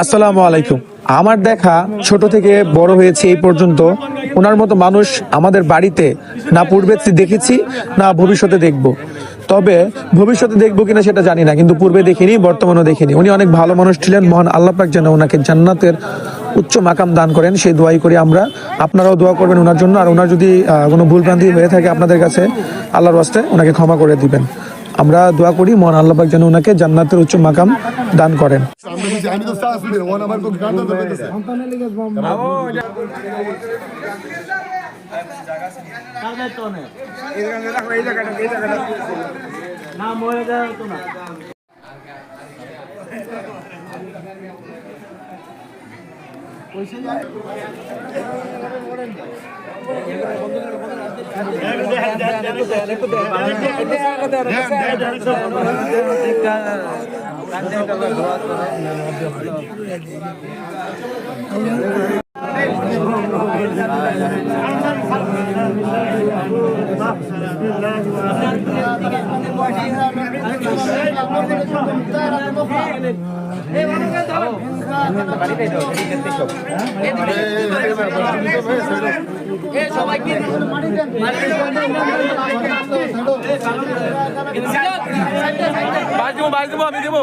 আসসালামু আলাইকুম। আমার দেখা ছোট থেকে বড় হয়েছে এই পর্যন্ত ওনার মতো মানুষ আমাদের বাড়িতে না পূর্বে দেখেছি না ভবিষ্যতে দেখব। তবে ভবিষ্যতে দেখবো কিনা সেটা জানি না, কিন্তু পূর্বে দেখিনি, বর্তমানেও দেখিনি। উনি অনেক ভালো মানুষ ছিলেন। মহান আল্লাহ পাক যেন ওনাকে জান্নাতের উচ্চ মাকাম দান করেন সেই দোয়াই করি আমরা। আপনারাও দোয়া করবেন ওনার জন্য। আর ওনার যদি কোনো ভুলভ্রান্তি হয়ে থাকে আপনাদের কাছে, আল্লাহর ওয়াস্তে ওনাকে ক্ষমা করে দিবেন। আমরা দোয়া করি মহান আল্লাহ পাক যেন ওনাকে জান্নাতের উচ্চ মাকাম দান করেন। আমি দেবো